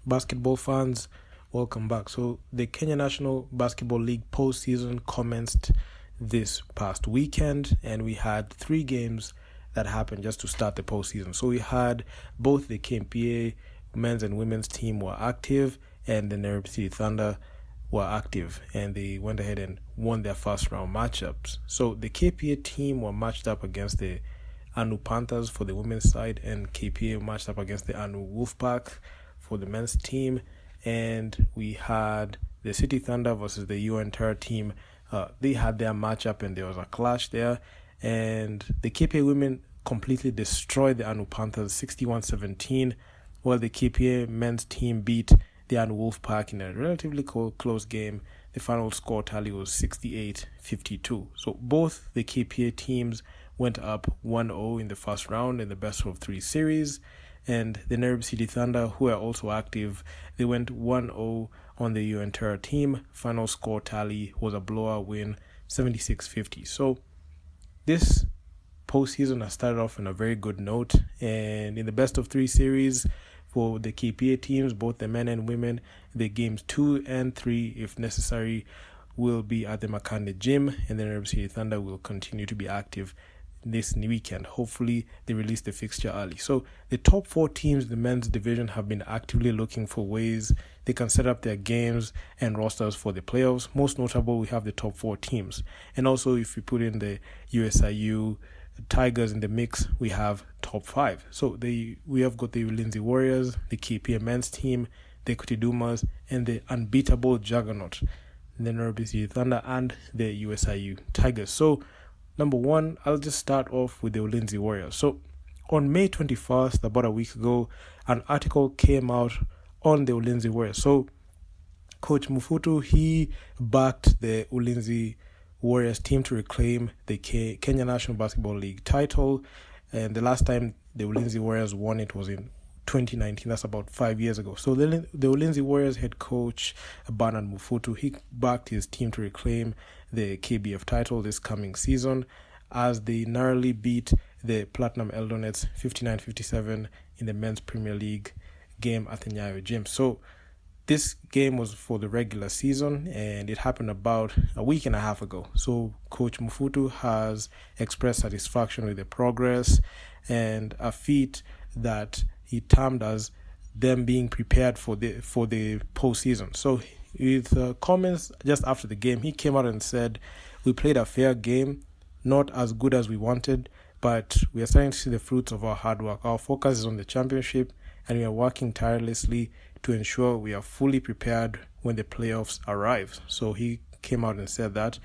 basketball fans, welcome back. So the Kenya National Basketball League postseason commenced this past weekend, and we had 3 games that happened just to start the postseason. So we had both the KPA men's and women's team were active, and the Nairobi City Thunder were active, and they went ahead and won their first round matchups. So the KPA team were matched up against the Anu Panthers for the women's side, and KPA matched up against the Anu Wolfpack for the men's team. And we had the City Thunder versus the UN Terror team. They had their matchup, and there was a clash there. And the KPA women completely destroyed the Anu Panthers 61-17, while the KPA men's team beat the Anu Wolfpack in a relatively close game. The final score tally was 68-52. So both the KPA teams went up 1-0 in the first round in the best of 3 series. And the Nairobi City Thunder, who are also active, they went 1-0 on the UN Terror team. Final score tally was a blowout win, 76-50. So this postseason has started off on a very good note. And in the best of 3 series for the KPA teams, both the men and women, the games 2 and 3, if necessary, will be at the Makande Gym. And the Nairobi City Thunder will continue to be active this weekend. Hopefully they release the fixture early. So the top 4 teams in the men's division have been actively looking for ways they can set up their games and rosters for the playoffs. Most notable, we have the top 4 teams. And also, if we put in the USIU Tigers in the mix, we have top 5. So we have got the Ulinzi Warriors, the KPA men's team, the Equity Dumas, and the unbeatable juggernaut, the Nairobi City Thunder, and the USIU Tigers. So number 1, I'll just start off with the Ulinzi Warriors. So on May 21st, about a week ago, an article came out on the Ulinzi Warriors. So Coach Mufutu, he backed the Ulinzi Warriors team to reclaim the Kenya National Basketball League title. And the last time the Ulinzi Warriors won it was in 2019. That's about 5 years ago. So the Ulinzi Warriors head coach Bernard Mufutu, he backed his team to reclaim the KBF title this coming season as they narrowly beat the Platinum Eldonets 59-57 in the men's Premier League game at the Nyayo Gym. So this game was for the regular season, and it happened about a week and a half ago. So Coach Mufutu has expressed satisfaction with the progress and a feat that he termed as them being prepared for the postseason. So with comments just after the game, he came out and said, "We played a fair game, not as good as we wanted, but we are starting to see the fruits of our hard work. Our focus is on the championship, and we are working tirelessly to ensure we are fully prepared when the playoffs arrive." So he came out and said that.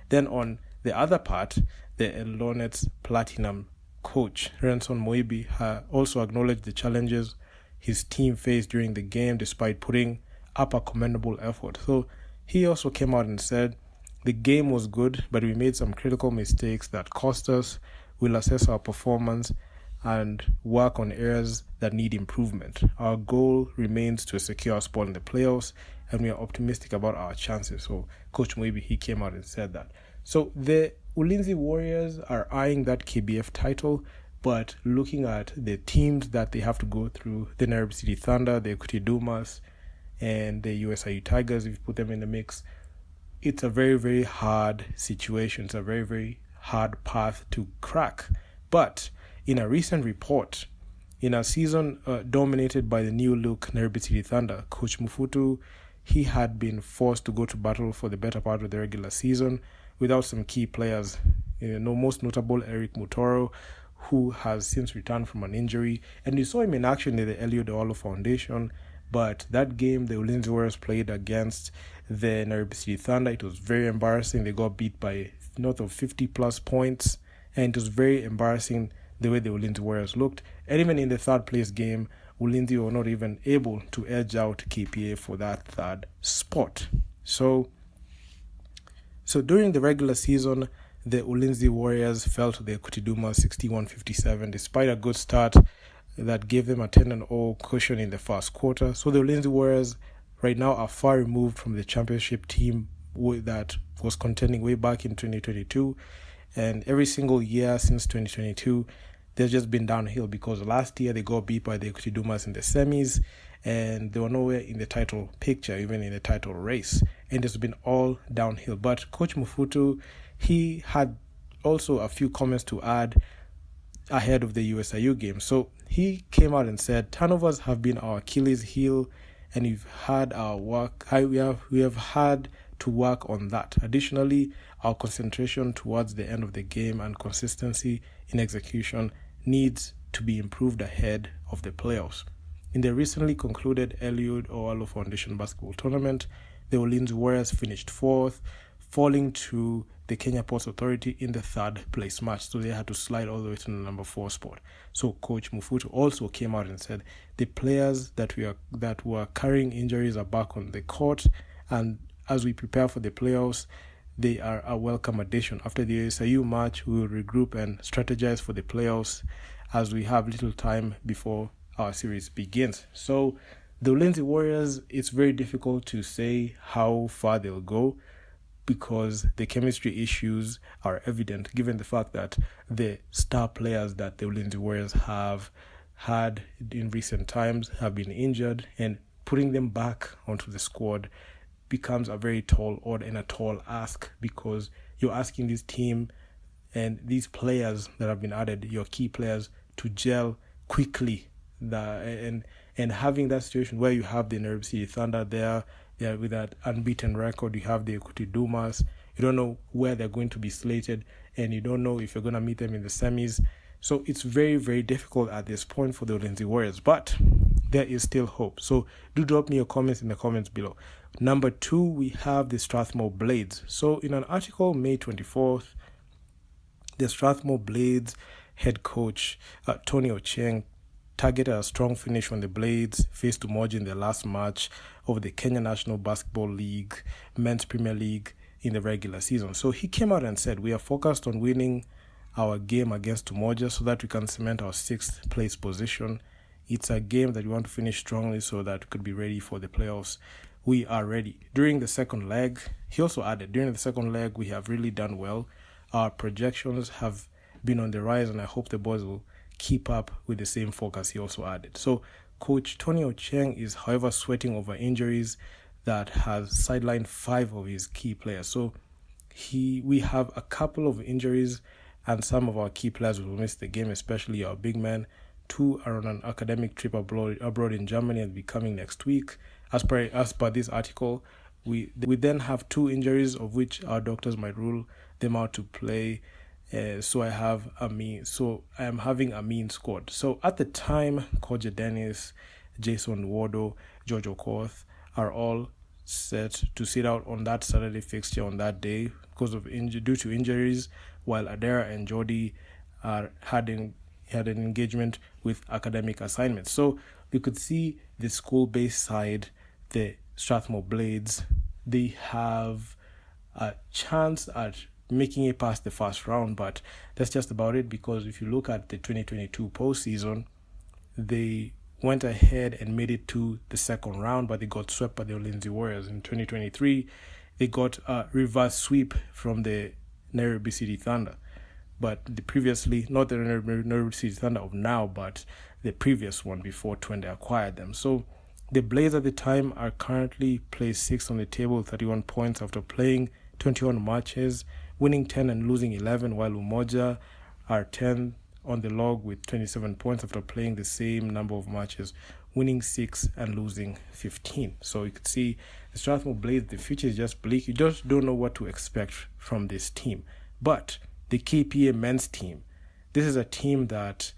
Then on the other part, the Eldonets Platinum coach Renson Moibi also acknowledged the challenges his team faced during the game despite putting up a commendable effort. So he also came out and said, "The game was good, but we made some critical mistakes that cost us. We'll assess our performance and work on areas that need improvement. Our goal remains to secure a spot in the playoffs, and we are optimistic about our chances." So Coach Moibi, he came out and said that. So the Ulinzi Warriors are eyeing that KBF title, but looking at the teams that they have to go through, the Nairobi City Thunder, the Equity Dumas, and the USIU Tigers, if you put them in the mix, it's a very, very hard situation. It's a very, very hard path to crack. But in a recent report, in a season dominated by the new look Nairobi City Thunder, Coach Mufutu, he had been forced to go to battle for the better part of the regular season without some key players. Most notable Eric Mutoro, who has since returned from an injury. And you saw him in action in the Elio Deolo Foundation. But that game the Ulinzi Warriors played against the Nairobi City Thunder, it was very embarrassing. They got beat by north of 50-plus points. And it was very embarrassing the way the Ulinzi Warriors looked. And even in the third place game, Ulinzi were not even able to edge out KPA for that third spot. So during the regular season, the Ulinzi Warriors fell to the Equity Dumas 61-57 despite a good start that gave them a 10-0 cushion in the first quarter. So the Ulinzi Warriors right now are far removed from the championship team that was contending way back in 2022. And every single year since 2022, they've just been downhill because last year they got beat by the Equity Dumas in the semis and they were nowhere in the title picture, even in the title race. And it's been all downhill. But Coach Mufutu, he had also a few comments to add ahead of the USIU game. So he came out and said, turnovers have been our Achilles heel and we've had our work. We have had to work on that. Additionally, our concentration towards the end of the game and consistency in execution needs to be improved ahead of the playoffs. In the recently concluded Eliud Owalo Foundation basketball tournament, the Ulinzi Warriors finished 4th, falling to the Kenya Ports Authority in the 3rd place match. So they had to slide all the way to the number 4 spot. So Coach Mufutu also came out and said the players that were carrying injuries are back on the court, and as we prepare for the playoffs, they are a welcome addition. After the ASIU match, we will regroup and strategize for the playoffs as we have little time before our series begins. So the Ulinzi Warriors, it's very difficult to say how far they'll go because the chemistry issues are evident given the fact that the star players that the Ulinzi Warriors have had in recent times have been injured, and putting them back onto the squad becomes a very tall order and a tall ask because you're asking this team and these players that have been added, your key players, to gel quickly. And having that situation where you have the Nairobi City Thunder there with that unbeaten record, you have the Equity Dumas, you don't know where they're going to be slated, and you don't know if you're going to meet them in the semis. So it's very, very difficult at this point for the Ulinzi Warriors, but there is still hope. So do drop me your comments in the comments below. Number 2, we have the Strathmore Blades. So in an article May 24th, the Strathmore Blades head coach Tony Ochieng targeted a strong finish when the Blades faced Umoja in their last match of the Kenya National Basketball League, Men's Premier League in the regular season. So he came out and said, we are focused on winning our game against Umoja so that we can cement our 6th place position. It's a game that we want to finish strongly so that we could be ready for the playoffs. We are ready. During the second leg, he also added, during the second leg, we have really done well. Our projections have been on the rise, and I hope the boys will keep up with the same focus, he also added. So Coach Tony Ochieng is, however, sweating over injuries that has sidelined 5 of his key players. So we have a couple of injuries, and some of our key players will miss the game, especially our big men. 2 are on an academic trip abroad in Germany and be coming next week. As per this article, we then have 2 injuries of which our doctors might rule them out to play. So I am having a mean squad. So at the time, Koja Dennis, Jason Wardo, George Okoth are all set to sit out on that Saturday fixture on that day because of due to injuries, while Adera and Jody had an engagement with academic assignments. So you could see the school-based side, the Strathmore Blades, they have a chance at making it past the first round, but that's just about it, because if you look at the 2022 postseason, they went ahead and made it to the second round, but they got swept by the Ulinzi Warriors. In 2023, they got a reverse sweep from the Nairobi City Thunder, but not the Nairobi City Thunder of now, but the previous one before Twende acquired them. So the Blades at the time are currently placed 6th on the table with 31 points after playing 21 matches, winning 10 and losing 11, while Umoja are 10 on the log with 27 points after playing the same number of matches, winning 6 and losing 15. So you could see the Strathmore Blades, the future is just bleak. You just don't know what to expect from this team. But the KPA men's team, this is a team that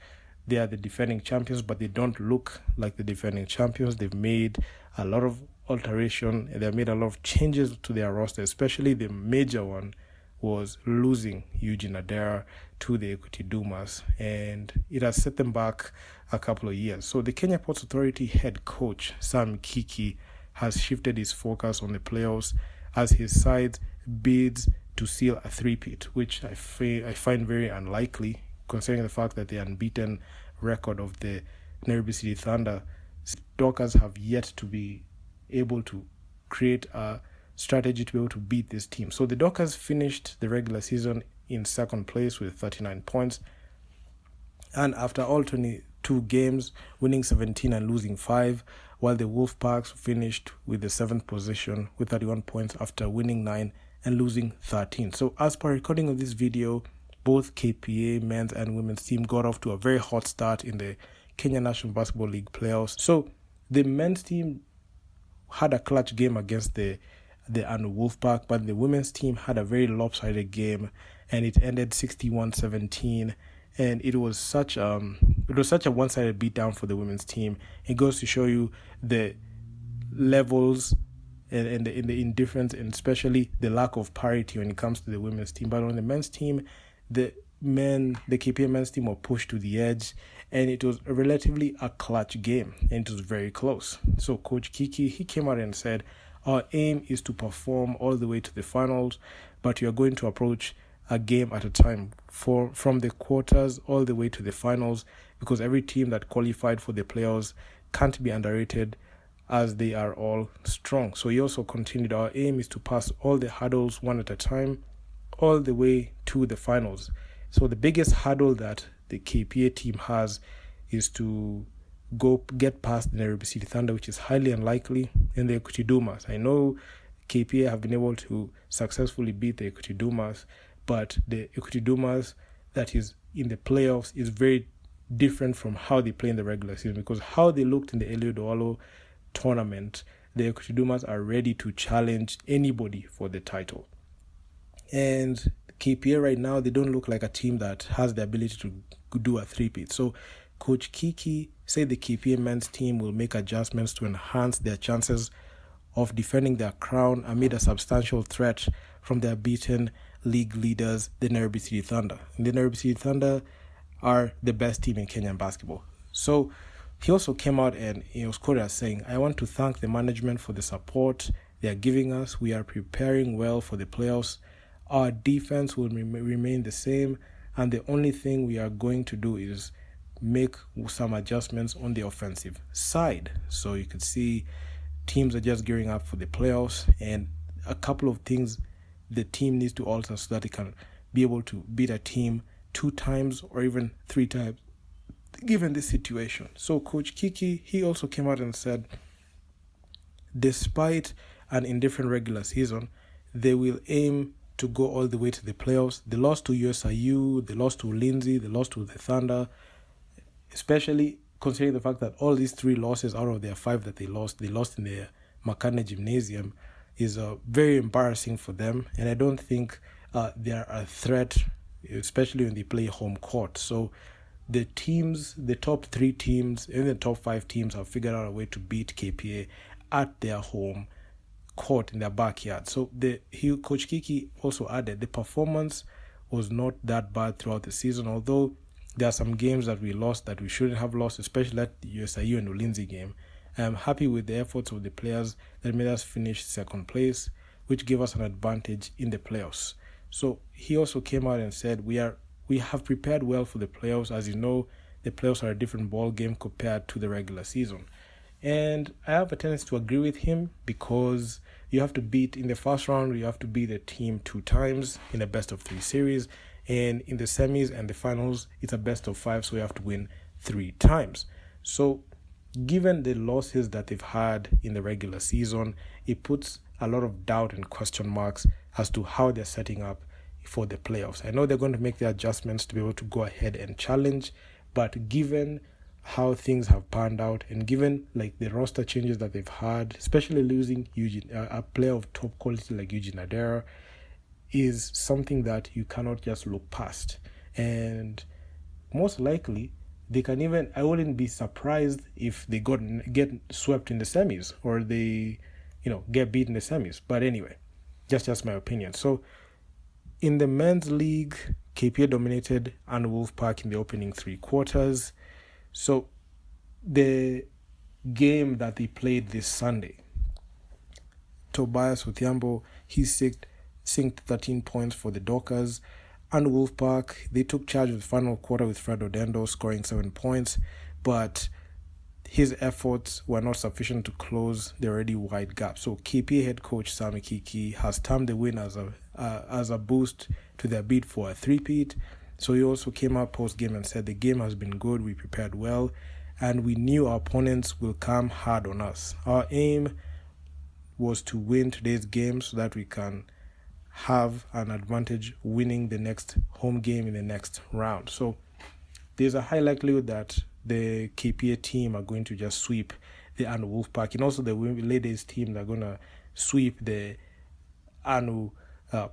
they are the defending champions, but they don't look like the defending champions. They've made a lot of alteration, and they've made a lot of changes to their roster, especially the major one was losing Eugene Adera to the Equity Dumas, and it has set them back a couple of years. So the Kenya Ports Authority head coach Sam Kiki has shifted his focus on the playoffs as his side bids to seal a three-peat, which I find very unlikely, considering the fact that the unbeaten record of the Nairobi City Thunder, Dockers have yet to be able to create a strategy to be able to beat this team. So the Dockers finished the regular season in second place with 39 points. And after all 22 games, winning 17 and losing 5, while the Wolfpacks finished with the 7th position with 31 points after winning 9 and losing 13. So as per recording of this video, both KPA men's and women's team got off to a very hot start in the Kenya National Basketball League playoffs. So the men's team had a clutch game against the Wolfpack, but the women's team had a very lopsided game, and it ended 61-17. And it was such a one-sided beatdown for the women's team. It goes to show you the levels and the indifference, and especially the lack of parity when it comes to the women's team. But on the men's team, the KPA men's team were pushed to the edge, and it was relatively a clutch game, and it was very close. So Coach Kiki, he came out and said, our aim is to perform all the way to the finals, but you are going to approach a game at a time from the quarters all the way to the finals, because every team that qualified for the playoffs can't be underrated, as they are all strong. So he also continued, our aim is to pass all the hurdles one at a time all the way to the finals. So the biggest hurdle that the KPA team has is to go get past the Nairobi City Thunder, which is highly unlikely, and the Equity Dumas. I know KPA have been able to successfully beat the Equity Dumas, but the Equity Dumas that is in the playoffs is very different from how they play in the regular season, because how they looked in the Eliud Owalo tournament, the Equity Dumas are ready to challenge anybody for the title. And KPA right now, they don't look like a team that has the ability to do a three-peat. So Coach Kiki said the KPA men's team will make adjustments to enhance their chances of defending their crown amid a substantial threat from their beaten league leaders, the Nairobi City Thunder. And the Nairobi City Thunder are the best team in Kenyan basketball. So he also came out and he was quoted as saying, I want to thank the management for the support they are giving us. We are preparing well for the playoffs. Our defense will remain the same, and the only thing we are going to do is make some adjustments on the offensive side. So you could see teams are just gearing up for the playoffs, and a couple of things the team needs to alter so that it can be able to beat a team 2 times or even 3 times given this situation. So Coach Kiki, he also came out and said, despite an indifferent regular season, they will aim to go all the way to the playoffs. They lost to USIU, they lost to Lindsay, they lost to the Thunder, especially considering the fact that all these 3 losses out of their 5 that they lost in the Makane Gymnasium, is very embarrassing for them. And I don't think they are a threat, especially when they play home court. So the top 3 teams, and the top 5 teams have figured out a way to beat KPA at their home court in their backyard. So Coach Kiki also added the performance was not that bad throughout the season, although there are some games that we lost that we shouldn't have lost, especially that USIU and Ulinzi game. I'm happy with the efforts of the players that made us finish 2nd place, which gave us an advantage in the playoffs. So he also came out and said, we have prepared well for the playoffs. As you know, the playoffs are a different ball game compared to the regular season. And I have a tendency to agree with him, because you have to beat, in the first round, you have to beat the team 2 times in a best of 3 series. And in the semis and the finals, it's a best of 5, so you have to win 3 times. So given the losses that they've had in the regular season, it puts a lot of doubt and question marks as to how they're setting up for the playoffs. I know they're going to make the adjustments to be able to go ahead and challenge, but given how things have panned out, and given like the roster changes that they've had, especially losing a player of top quality like Eugene Adera, is something that you cannot just look past. And most likely they can even, I wouldn't be surprised if they get swept in the semis, or they get beat in the semis. But anyway, just my opinion. So in the men's league, KPA dominated and Wolfpack in the opening 3 quarters. So the game that they played this Sunday, Tobias Othiambo, he synced 13 points for the Dockers. And Wolfpack, they took charge of the final quarter with Fred Odendo scoring 7 points, but his efforts were not sufficient to close the already wide gap. So KPA head coach Sami Kiki has termed the win as a boost to their bid for a three-peat, So he also came out post-game and said the game has been good, we prepared well, and we knew our opponents will come hard on us. Our aim was to win today's game so that we can have an advantage winning the next home game in the next round. So there's a high likelihood that the KPA team are going to just sweep the Anu Wolfpack, and also the ladies team are going to sweep the Anu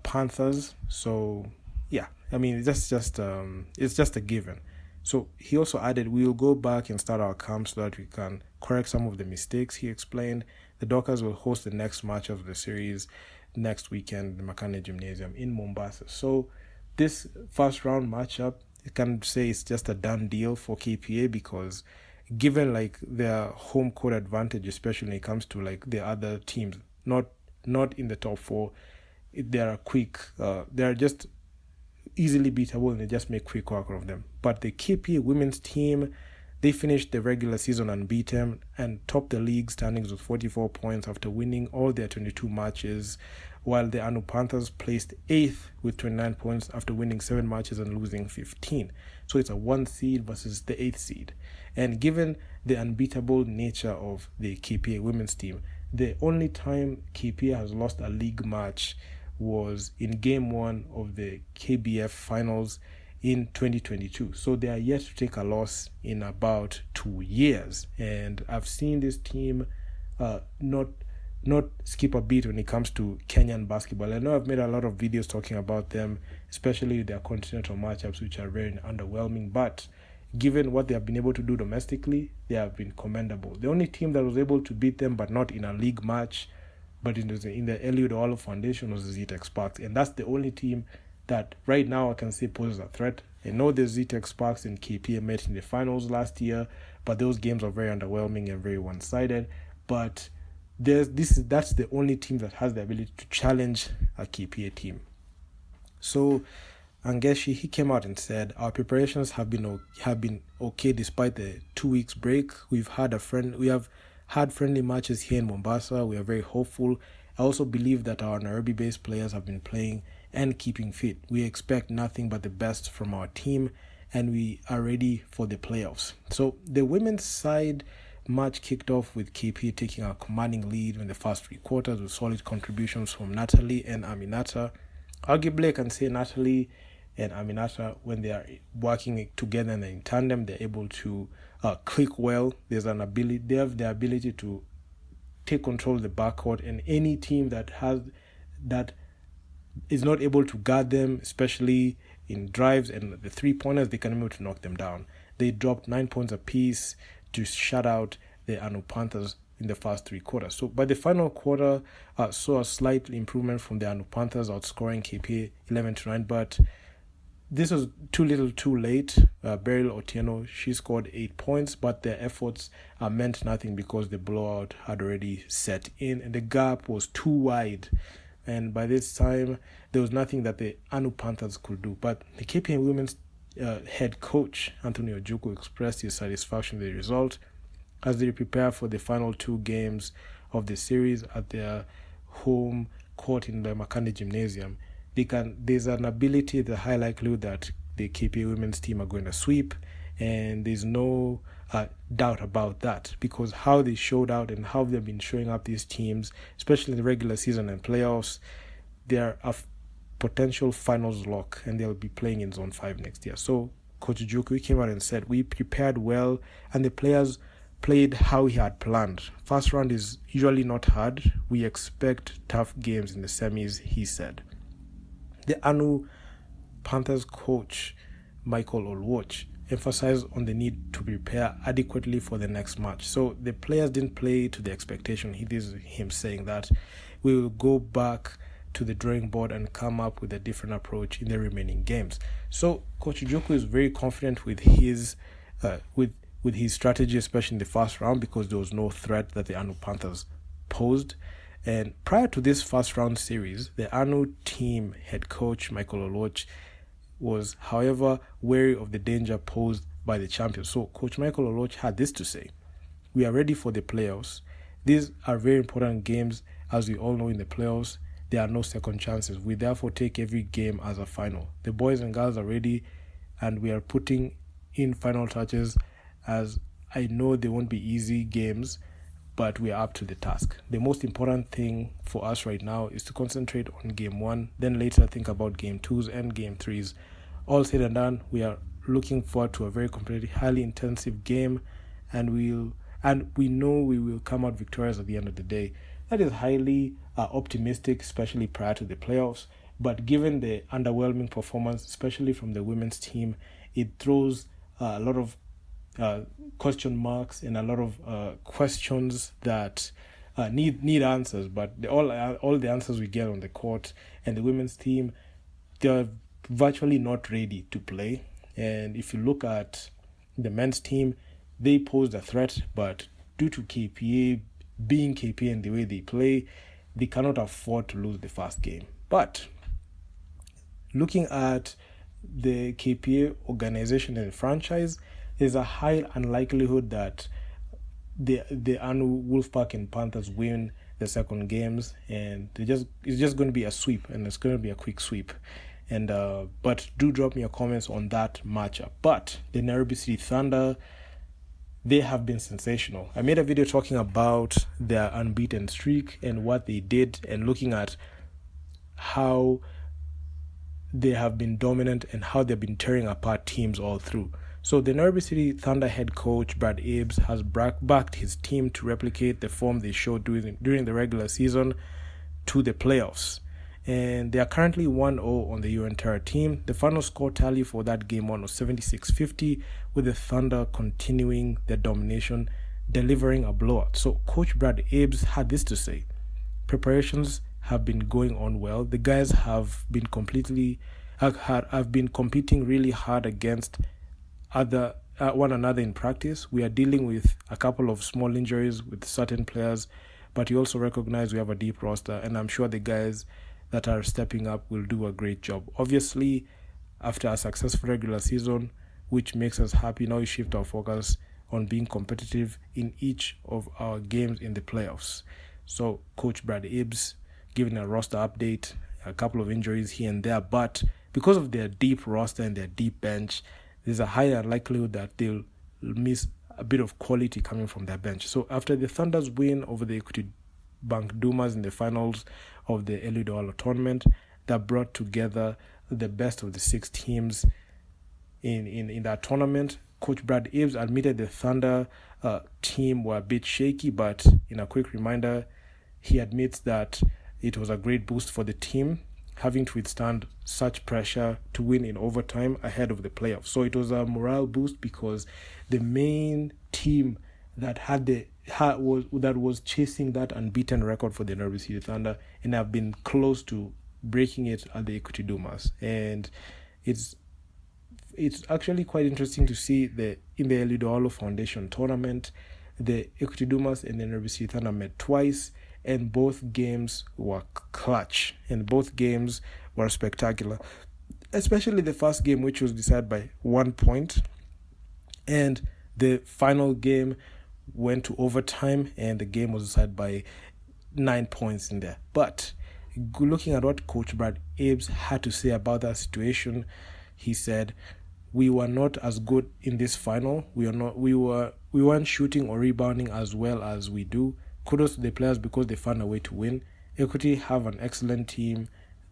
Panthers. So yeah, I mean it's just a given. So he also added, we will go back and start our camp so that we can correct some of the mistakes. He explained the Dockers will host the next match of the series next weekend, the Makane Gymnasium in Mombasa. So this first round matchup, you can say it's just a done deal for KPA, because given like their home court advantage, especially when it comes to like the other teams, not in the top four, they are quick. They are just easily beatable, and they just make quick work of them. But the KPA women's team, they finished the regular season unbeaten and topped the league standings with 44 points after winning all their 22 matches, while the Anu Panthers placed 8th with 29 points after winning 7 matches and losing 15. So it's a 1 seed versus the 8th seed. And given the unbeatable nature of the KPA women's team, the only time KPA has lost a league match was in game 1 of the KBF finals in 2022. So they are yet to take a loss in about 2 years. And I've seen this team not skip a beat when it comes to Kenyan basketball. I know I've made a lot of videos talking about them, especially their continental matchups, which are very underwhelming. But given what they have been able to do domestically, they have been commendable. The only team that was able to beat them, but not in a league match, but in the Eliud Olo Foundation, was the ZTEC Sparks. And that's the only team that right now I can say poses a threat. I know the ZTEC Sparks and KPA met in the finals last year, but those games are very underwhelming and very one-sided. But that's the only team that has the ability to challenge a KPA team. So Angeshi, he came out and said, our preparations have been okay despite the 2 weeks break. We have had friendly matches here in Mombasa. We are very hopeful. I also believe that our Nairobi-based players have been playing and keeping fit. We expect nothing but the best from our team, and we are ready for the playoffs. So the women's side match kicked off with KP taking a commanding lead in the first 3 quarters with solid contributions from Natalie and Aminata. Arguably, I can say Natalie and Aminata, when they are working together and in tandem, they're able to click well. They have the ability to take control of the backcourt, and any team that is not able to guard them, especially in drives and the 3-pointers, they can be able to knock them down. They dropped 9 points apiece to shut out the Anu Panthers in the first 3 quarters. So by the final quarter, saw a slight improvement from the Anu Panthers, outscoring KPA 11-9, but this was too little too late. Beryl Otieno, she scored 8 points, but their efforts meant nothing because the blowout had already set in and the gap was too wide. And by this time, there was nothing that the Anu Panthers could do. But the KPA women's head coach, Anthony Ojuku, expressed his satisfaction with the result as they prepare for the final 2 games of the series at their home court in the Makane Gymnasium. There's an ability, the high likelihood that the KPA women's team are going to sweep, and there's no doubt about that, because how they showed out and how they've been showing up these teams, especially in the regular season and playoffs, they're a potential finals lock, and they'll be playing in Zone 5 next year. So Coach Juku came out and said, we prepared well, and the players played how he had planned. First round is usually not hard. We expect tough games in the semis, he said. The Anu Panthers coach, Michael Olwoch, emphasized on the need to prepare adequately for the next match. So the players didn't play to the expectation. This is him saying that we will go back to the drawing board and come up with a different approach in the remaining games. So Coach Ujoku is very confident with his with his strategy, especially in the first round, because there was no threat that the Anu Panthers posed. And prior to this first round series, the Anu team head coach Michael Olwoch was, however, wary of the danger posed by the champions. So Coach Michael Olwoch had this to say: we are ready for the playoffs. These are very important games. As we all know, in the playoffs, there are no second chances. We therefore take every game as a final. The boys and girls are ready and we are putting in final touches, as I know they won't be easy games, but we are up to the task. The most important thing for us right now is to concentrate on game 1, then later think about game 2s and game 3s. All said and done, we are looking forward to a very competitive, highly intensive game, and we know we will come out victorious at the end of the day. That is highly optimistic, especially prior to the playoffs. But given the underwhelming performance, especially from the women's team, it throws a lot of question marks and a lot of questions that need answers. But all the answers we get on the court, and the women's team, they're virtually not ready to play. And if you look at the men's team, they posed a threat, but due to KPA being KPA and the way they play, they cannot afford to lose the first game. But looking at the KPA organization and the franchise, there's a high unlikelihood that the Wolfpack and Panthers win the second games, and it's just going to be a sweep, and it's going to be a quick sweep. And but do drop me your comments on that matchup. But the Nairobi City Thunder, they have been sensational. I made a video talking about their unbeaten streak and what they did, and looking at how they have been dominant and how they've been tearing apart teams all through. So the Nairobi City Thunder head coach Brad Abbs has backed his team to replicate the form they showed during the regular season to the playoffs. And they are currently 1-0 on the entire team. The final score tally for that game 1 was 76-50, with the Thunder continuing their domination, delivering a blowout. So Coach Brad Abbs had this to say: preparations have been going on well. The guys have been have been competing really hard against one another in practice. We are dealing with a couple of small injuries with certain players, but you also recognize we have a deep roster, and I'm sure the guys that are stepping up will do a great job. Obviously, after a successful regular season, which makes us happy, now we shift our focus on being competitive in each of our games in the playoffs. So Coach Brad Abbs giving a roster update, a couple of injuries here and there, but because of their deep roster and their deep bench, there's a higher likelihood that they'll miss a bit of quality coming from their bench. So after the Thunder's win over the Equity Bank Dumas in the finals of the Elidolo tournament, that brought together the best of the 6 teams in that tournament, Coach Brad Abbs admitted the Thunder team were a bit shaky, but in a quick reminder, he admits that it was a great boost for the team, having to withstand such pressure to win in overtime ahead of the playoffs. So it was a morale boost, because the main team that was chasing that unbeaten record for the Nairobi City Thunder, and have been close to breaking it at the Equity Dumas. And it's actually quite interesting to see that in the Elidolo Foundation tournament, the Equity Dumas and the Nairobi City Thunder met twice, and both games were clutch, and both games were spectacular, especially the first game, which was decided by 1 point, and the final game went to overtime, and the game was decided by 9 points in there. But looking at what Coach Brad Abbs had to say about that situation, he said, "We were not as good in this final. We weren't shooting or rebounding as well as we do. Kudos to the players because they found a way to win. Equity have an excellent team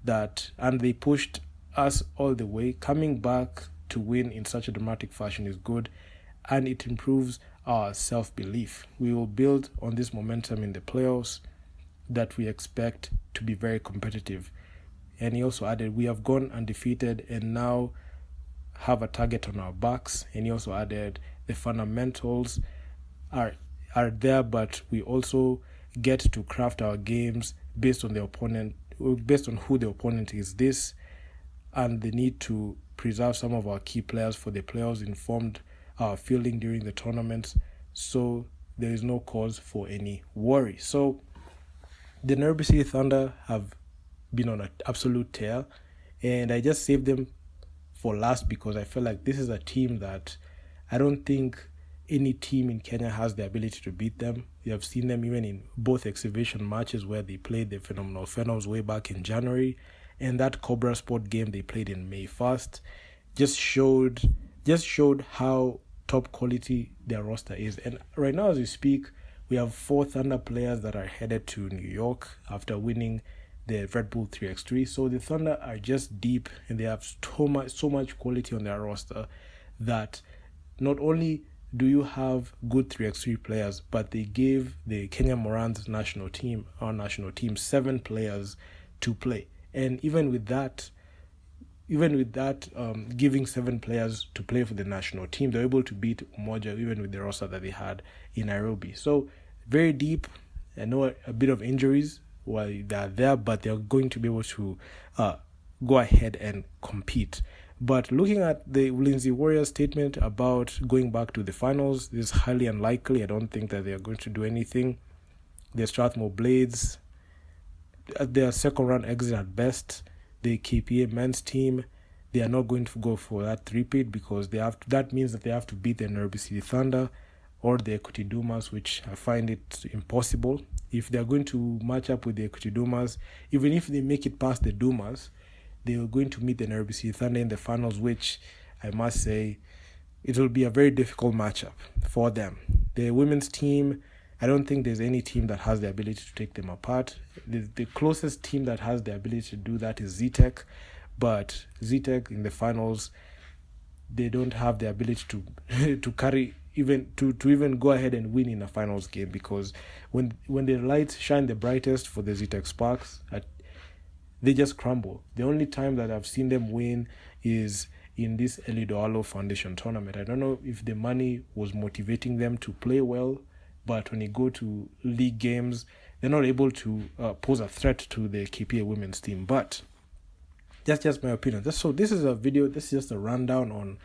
and they pushed us all the way. Coming back to win in such a dramatic fashion is good, and it improves our self-belief. We will build on this momentum in the playoffs that we expect to be very competitive." And he also added, "We have gone undefeated and now have a target on our backs." And he also added, "The fundamentals are there, but we also get to craft our games based on who the opponent is and the need to preserve some of our key players for the playoffs informed our fielding during the tournament, so there is no cause for any worry." So the Nairobi City Thunder have been on an absolute tear, and I just saved them for last because I feel like this is a team that I don't think any team in Kenya has the ability to beat them. You have seen them even in both exhibition matches where they played the Phenomenal Phenoms way back in January, and that Cobra Sport game they played in May 1st. just showed how top quality their roster is. And right now as we speak, we have 4 Thunder players that are headed to New York after winning the Red Bull 3x3. So the Thunder are just deep, and they have so much quality on their roster that not only do you have good 3x3 players, but they gave the Kenya Morans national team, our national team, 7 players to play. And even with that, giving 7 players to play for the national team, they're able to beat Umoja even with the roster that they had in Nairobi. So very deep. I know a bit of injuries while they're there, but they're going to be able to go ahead and compete. But looking at the Ulinzi Warriors statement about going back to the finals, this is highly unlikely. I don't think that they are going to do anything. The Strathmore Blades, their second round exit at best. The KPA men's team, they are not going to go for that three-peat because that means that they have to beat the Nairobi City Thunder or the Equity Dumas, which I find it impossible. If they are going to match up with the Equity Dumas, even if they make it past the Dumas, they are going to meet the Nairobi City Thunder in the finals, which I must say it will be a very difficult matchup for them. The women's team, I don't think there's any team that has the ability to take them apart. The closest team that has the ability to do that is ZTech, but ZTech in the finals, they don't have the ability to carry to even go ahead and win in a finals game, because when the lights shine the brightest for the ZTech Sparks, they just crumble. The only time that I've seen them win is in this Elidoalo Foundation tournament. I don't know if the money was motivating them to play well, but when you go to league games, they're not able to pose a threat to the KPA women's team. But that's just my opinion. So this is a video. This is just a rundown on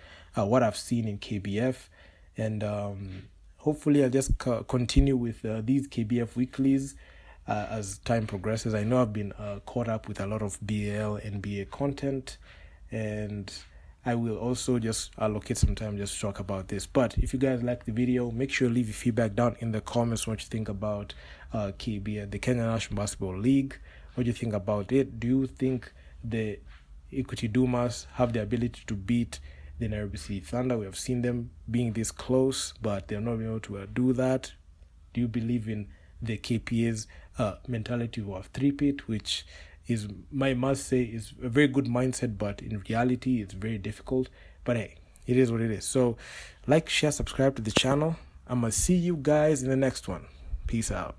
what I've seen in KBF. And hopefully I'll just continue with these KBF weeklies as time progresses. I know I've been caught up with a lot of BAL, NBA content, and I will also just allocate some time just to talk about this. But if you guys like the video, make sure you leave your feedback down in the comments what you think about KBA, the Kenya National Basketball League. What do you think about it? Do you think the Equity Dumas have the ability to beat the Nairobi City Thunder? We have seen them being this close, but they're not able to do that. Do you believe in the KPA's mentality of three-peat, which is, I must say, is a very good mindset, but in reality, it's very difficult. But hey, it is what it is. So, like, share, subscribe to the channel. I'm going to see you guys in the next one. Peace out.